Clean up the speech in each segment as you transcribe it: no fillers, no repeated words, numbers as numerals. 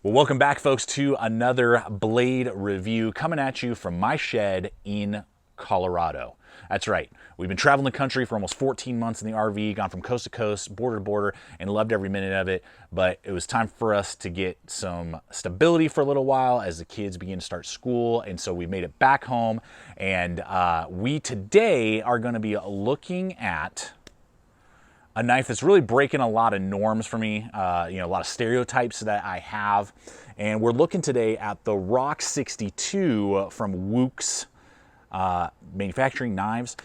Well, welcome back, folks, to another blade review coming at you from my shed in Colorado. That's right. We've been traveling the country for almost 14 months in the RV, gone from coast to coast, border to border, and loved every minute of it. But it was time for us to get some stability for a little while as the kids begin to start school. And so we made it back home. And we today are going to be looking at a knife that's really breaking a lot of norms for me, a lot of stereotypes that I have. And we're looking today at the Rock 62 from Woox Manufacturing Knives.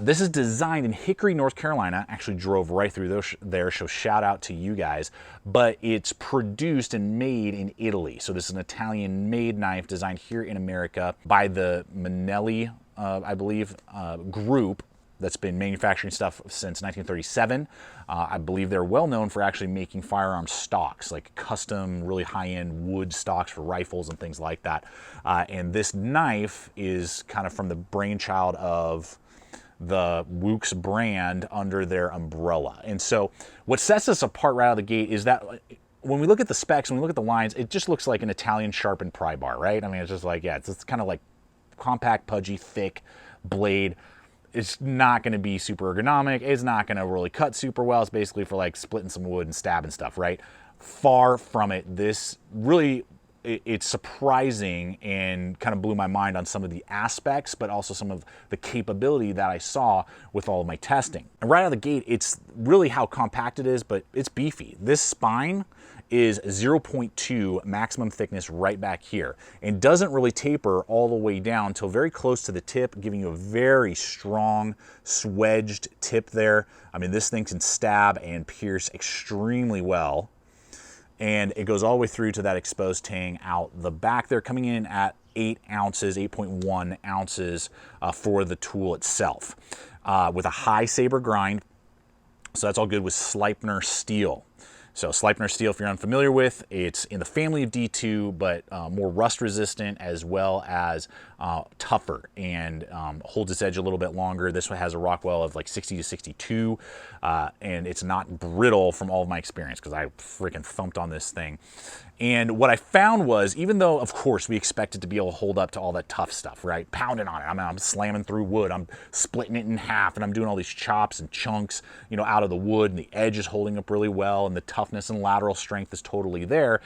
This is designed in Hickory, North Carolina. Actually drove right through there, so shout out to you guys. But it's produced and made in Italy. So this is an Italian-made knife designed here in America by the Manelli, I believe, group that's been manufacturing stuff since 1937. I believe they're well known for actually making firearm stocks, like custom, really high-end wood stocks for rifles and things like that. And this knife is kind of from the brainchild of the Woox brand under their umbrella. And so what sets us apart right out of the gate is that when we look at the specs, when we look at the lines, it just looks like an Italian sharpened pry bar, right? I mean, it's just like, yeah, it's kind of like compact, pudgy, thick blade. It's not going to be super ergonomic. It's not going to really cut super well. It's basically for like splitting some wood and stabbing stuff, right? Far from it. This really, it's surprising and kind of blew my mind on some of the aspects, but also some of the capability that I saw with all of my testing. And right out of the gate, it's really how compact it is, but it's beefy. This spine is 0.2 maximum thickness right back here and doesn't really taper all the way down until very close to the tip, giving you a very strong swedged tip there. I mean, this thing can stab and pierce extremely well, and it goes all the way through to that exposed tang out the back there, coming in at 8 ounces, 8.1 ounces for the tool itself, with a high saber grind. So that's all good with Sleipner steel. So Sleipner steel, if you're unfamiliar with, it's in the family of D2, but more rust resistant as well as tougher and holds its edge a little bit longer. This one has a Rockwell of like 60 to 62, and it's not brittle from all of my experience because I freaking thumped on this thing. And what I found was, even though, of course, we expect it to be able to hold up to all that tough stuff, right? Pounding on it. I'm slamming through wood. I'm splitting it in half, and I'm doing all these chops and chunks, out of the wood, and the edge is holding up really well, and the toughness and lateral strength is totally there.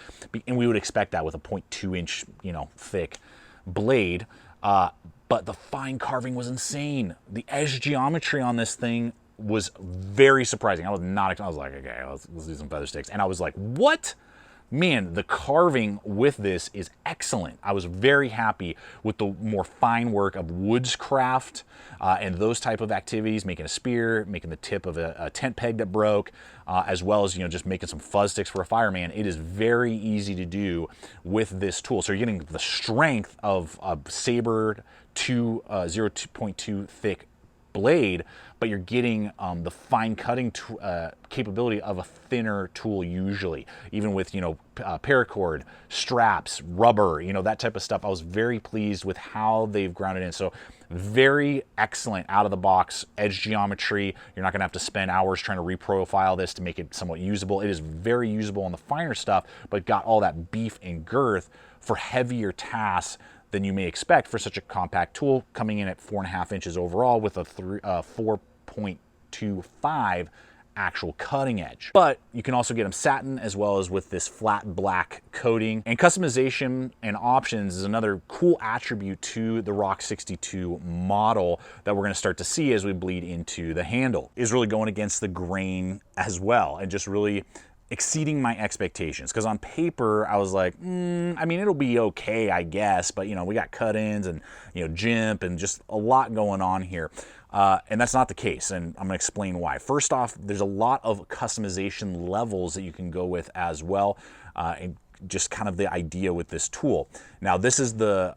And we would expect that with a 0.2-inch, thick blade. But the fine carving was insane. The edge geometry on this thing was very surprising. I was like, okay, let's do some feather sticks. And I was like, what? Man, the carving with this is excellent. I was very happy with the more fine work of bushcraft and those type of activities, making a spear, making the tip of a tent peg that broke, as well as just making some fuzz sticks for a fireman. It is very easy to do with this tool. So you're getting the strength of a sabered 0.2 thick blade, but you're getting the fine cutting capability of a thinner tool usually, even with paracord, straps, rubber, that type of stuff. I was very pleased with how they've grounded in. So very excellent out of the box edge geometry. You're not gonna have to spend hours trying to reprofile this to make it somewhat usable. It is very usable on the finer stuff, but got all that beef and girth for heavier tasks than you may expect for such a compact tool, coming in at 4.5 inches overall with a 4.25 actual cutting edge. But you can also get them satin as well as with this flat black coating. And customization and options is another cool attribute to the Rock 62 model that we're gonna start to see as we bleed into the handle. Is really going against the grain as well and just really exceeding my expectations, because on paper I was like, I mean, it'll be okay, I guess, but we got cut-ins and jimp and just a lot going on here, and that's not the case, and I'm gonna explain why. First off, there's a lot of customization levels that you can go with as well, and just kind of the idea with this tool. Now, this is the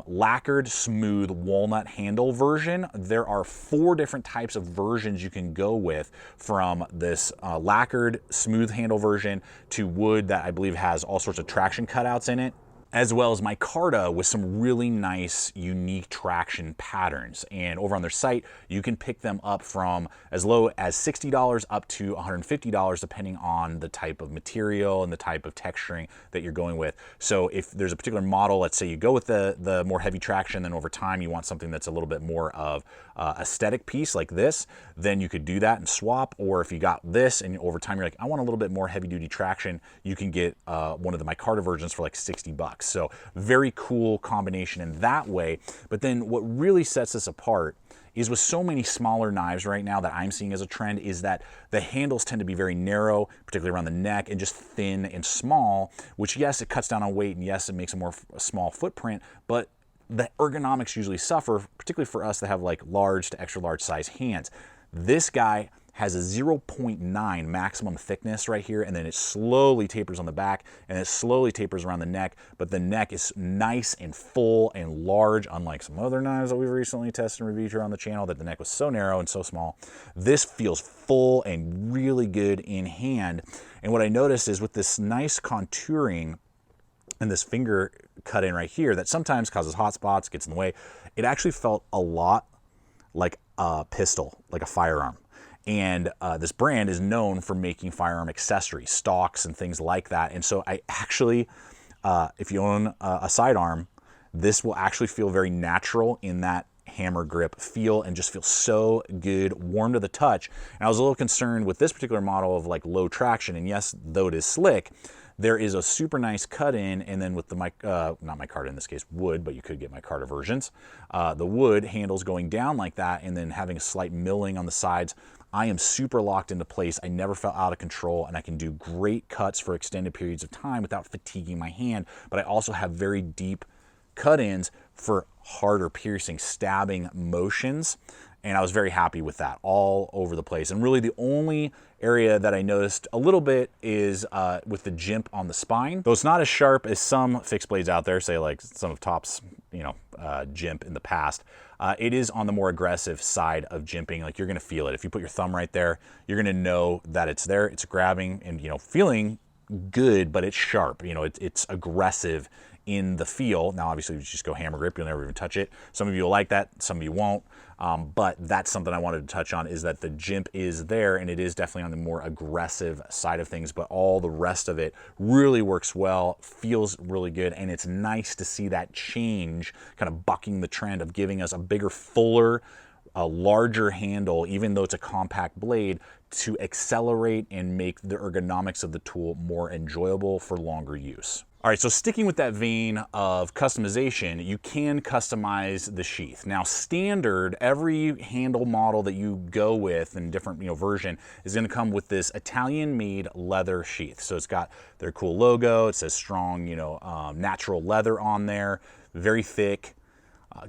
lacquered smooth walnut handle version. There are 4 different types of versions you can go with, from this lacquered smooth handle version to wood that I believe has all sorts of traction cutouts in it, as well as micarta with some really nice, unique traction patterns. And over on their site, you can pick them up from as low as $60 up to $150, depending on the type of material and the type of texturing that you're going with. So if there's a particular model, let's say you go with the more heavy traction, then over time you want something that's a little bit more of aesthetic piece like this, then you could do that and swap. Or if you got this and over time you're like, I want a little bit more heavy duty traction, you can get one of the micarta versions for like 60 bucks. So very cool combination in that way. But then what really sets this apart is with so many smaller knives right now that I'm seeing as a trend is that the handles tend to be very narrow, particularly around the neck, and just thin and small, which yes, it cuts down on weight, and yes, it makes a more small footprint, but the ergonomics usually suffer, particularly for us that have like large to extra large size hands. This guy has a 0.9 maximum thickness right here, and then it slowly tapers on the back, and it slowly tapers around the neck, but the neck is nice and full and large, unlike some other knives that we've recently tested and reviewed here on the channel that the neck was so narrow and so small. This feels full and really good in hand. And what I noticed is with this nice contouring and this finger cut in right here that sometimes causes hot spots, gets in the way, it actually felt a lot like a pistol, like a firearm. And this brand is known for making firearm accessories, stocks and things like that. And so I actually, if you own a sidearm, this will actually feel very natural in that hammer grip feel and just feel so good, warm to the touch. And I was a little concerned with this particular model of like low traction. And yes, though it is slick, there is a super nice cut in, and then with the not micarta in this case, wood, but you could get micarta versions. The wood handles going down like that, and then having a slight milling on the sides. I am super locked into place. I never felt out of control, and I can do great cuts for extended periods of time without fatiguing my hand. But I also have very deep cut-ins for harder piercing, stabbing motions. And I was very happy with that all over the place. And really the only area that I noticed a little bit is with the jimp on the spine. Though it's not as sharp as some fixed blades out there, say like some of Top's, jimp in the past. It is on the more aggressive side of jimping. Like you're gonna feel it. If you put your thumb right there, you're gonna know that it's there, it's grabbing and, feeling good, but it's sharp. It's aggressive in the feel. Now, obviously, if you just go hammer grip, you'll never even touch it. Some of you will like that, some of you won't. But that's something I wanted to touch on, is that the jimp is there, and it is definitely on the more aggressive side of things, but all the rest of it really works well, feels really good, and it's nice to see that change, kind of bucking the trend of giving us a bigger, fuller, a larger handle, even though it's a compact blade, to accelerate and make the ergonomics of the tool more enjoyable for longer use. All right, so sticking with that vein of customization, you can customize the sheath. Now, standard, every handle model that you go with in different version is gonna come with this Italian-made leather sheath. So it's got their cool logo, it says strong, natural leather on there, very thick,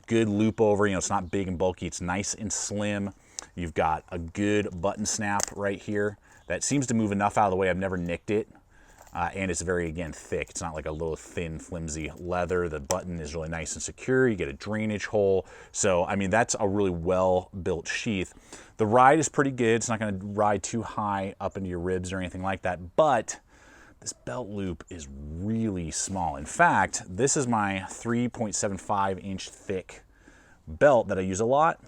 good loop over, it's not big and bulky, it's nice and slim. You've got a good button snap right here that seems to move enough out of the way. I've never nicked it. And it's very, again, thick. It's not like a little thin, flimsy leather. The button is really nice and secure. You get a drainage hole. So, I mean, that's a really well-built sheath. The ride is pretty good. It's not going to ride too high up into your ribs or anything like that. But this belt loop is really small. In fact, this is my 3.75-inch thick belt that I use a lot.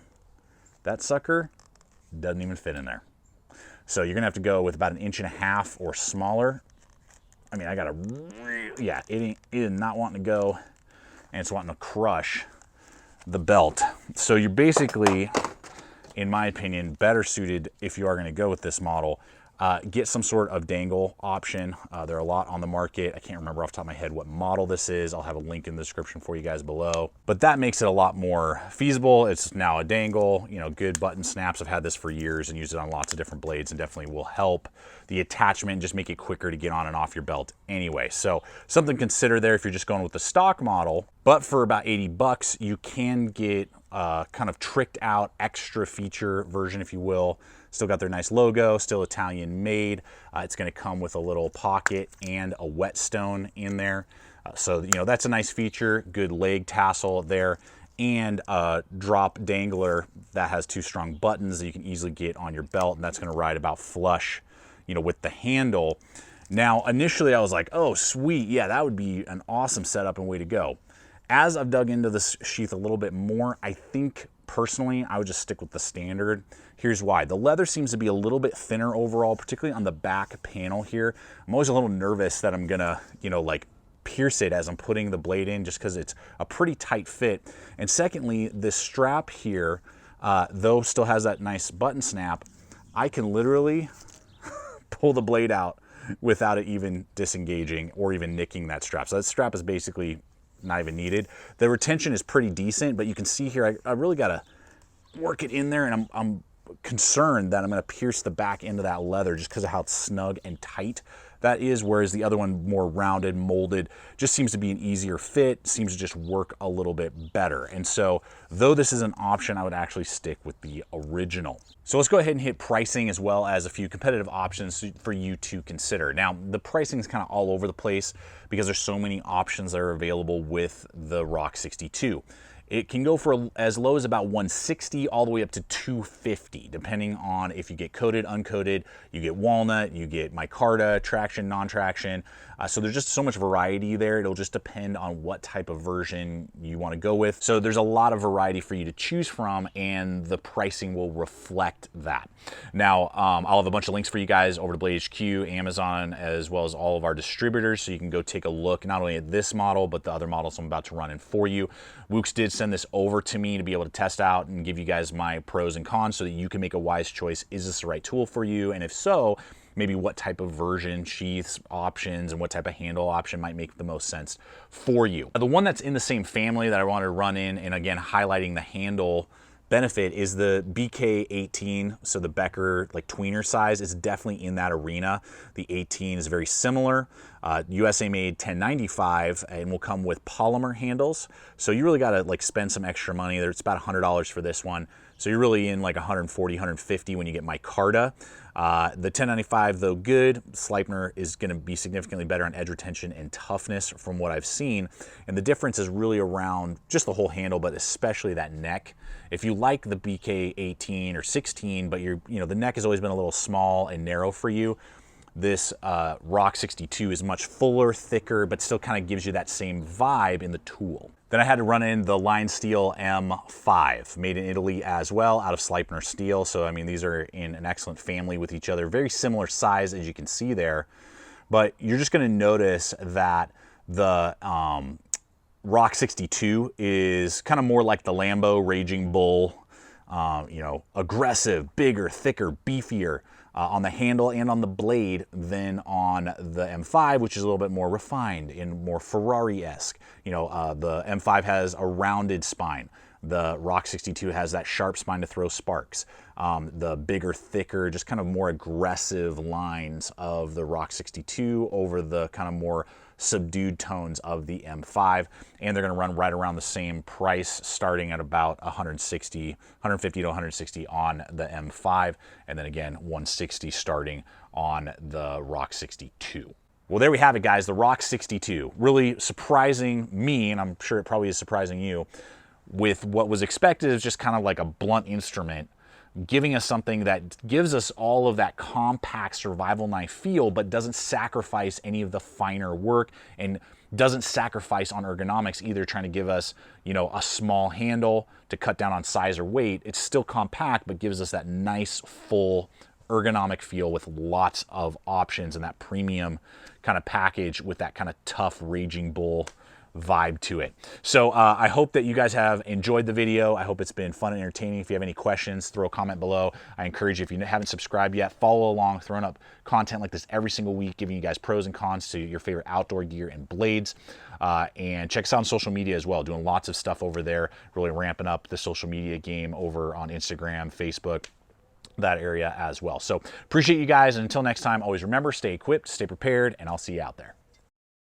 That sucker doesn't even fit in there. So you're going to have to go with about 1.5 inches or smaller. I mean, I got it is not wanting to go, and it's wanting to crush the belt. So you're basically, in my opinion, better suited, if you are going to go with this model, get some sort of dangle option. There are a lot on the market. I can't remember off the top of my head what model this is. I'll have a link in the description for you guys below. But that makes it a lot more feasible. It's now a dangle, good button snaps. I've had this for years and used it on lots of different blades, and definitely will help the attachment and just make it quicker to get on and off your belt anyway. So something to consider there if you're just going with the stock model. But for about 80 bucks, you can get kind of tricked out extra feature version, if you will. Still got their nice logo, still Italian made. It's gonna come with a little pocket and a whetstone in there. So, that's a nice feature, good leg tassel there, and a drop dangler that has 2 strong buttons that you can easily get on your belt, and that's gonna ride about flush, with the handle. Now, initially I was like, oh, sweet, yeah, that would be an awesome setup and way to go. As I've dug into this sheath a little bit more, I think personally I would just stick with the standard. Here's why. The leather seems to be a little bit thinner overall, particularly on the back panel here. I'm always a little nervous that I'm gonna, like pierce it as I'm putting the blade in, just because it's a pretty tight fit. And secondly, this strap here, though still has that nice button snap, I can literally pull the blade out without it even disengaging or even nicking that strap. So that strap is basically not even needed. The retention is pretty decent, but you can see here, I really gotta work it in there, and I'm concerned that I'm gonna pierce the back end of that leather just because of how snug and tight that is, whereas the other one, more rounded, molded, just seems to be an easier fit, seems to just work a little bit better. And so, though this is an option, I would actually stick with the original. So let's go ahead and hit pricing as well as a few competitive options for you to consider. Now, the pricing is kind of all over the place because there's so many options that are available with the Rock 62. It can go for as low as about $160 all the way up to $250, depending on if you get coated, uncoated, you get walnut, you get micarta, traction, non-traction. So there's just so much variety there. It'll just depend on what type of version you want to go with. So there's a lot of variety for you to choose from, and the pricing will reflect that. Now, I'll have a bunch of links for you guys over to Blade HQ, Amazon, as well as all of our distributors, so you can go take a look not only at this model, but the other models I'm about to run in for you. Woox did send this over to me to be able to test out and give you guys my pros and cons so that you can make a wise choice. Is this the right tool for you? And if so, maybe what type of version, sheaths, options, and what type of handle option might make the most sense for you. The one that's in the same family that I wanted to run in, and again, highlighting the handle benefit, is the BK18. So the Becker like tweener size is definitely in that arena. The 18 is very similar. USA made 1095 and will come with polymer handles. So you really got to like spend some extra money there. It's about $100 for this one. So you're really in like 140, 150 when you get micarta. The 1095, though good, Sleipner is going to be significantly better on edge retention and toughness from what I've seen. And the difference is really around just the whole handle, but especially that neck. If you like the BK 18 or 16, but the neck has always been a little small and narrow for you, this Rock 62 is much fuller, thicker, but still kind of gives you that same vibe in the tool. Then I had to run in the Line Steel M5, made in Italy as well, out of Sleipner steel. So, I mean, these are in an excellent family with each other. Very similar size, as you can see there. But you're just going to notice that the Rock 62 is kind of more like the Lambo Raging Bull, aggressive, bigger, thicker, beefier on the handle and on the blade than on the M5, which is a little bit more refined and more Ferrari-esque. The M5 has a rounded spine. The Rock 62 has that sharp spine to throw sparks. The bigger, thicker, just kind of more aggressive lines of the Rock 62 over the kind of more subdued tones of the M5, and they're going to run right around the same price, starting at about 150 to 160 on the M5, and then again 160 starting on the Rock 62. Well, there we have it, guys. The Rock 62, really surprising me, and I'm sure it probably is surprising you, with what was expected as just kind of like a blunt instrument, giving us something that gives us all of that compact survival knife feel, but doesn't sacrifice any of the finer work and doesn't sacrifice on ergonomics either, trying to give us, a small handle to cut down on size or weight. It's still compact, but gives us that nice, full ergonomic feel with lots of options and that premium kind of package with that kind of tough Raging Bull vibe to it. So I hope that you guys have enjoyed the video. I hope it's been fun and entertaining. If you have any questions, throw a comment below. I encourage you, if you haven't subscribed yet, follow along, throwing up content like this every single week, giving you guys pros and cons to your favorite outdoor gear and blades. And check us out on social media as well, doing lots of stuff over there, really ramping up the social media game over on Instagram, Facebook, that area as well. So appreciate you guys, and until next time, always remember, stay equipped, stay prepared, and I'll see you out there.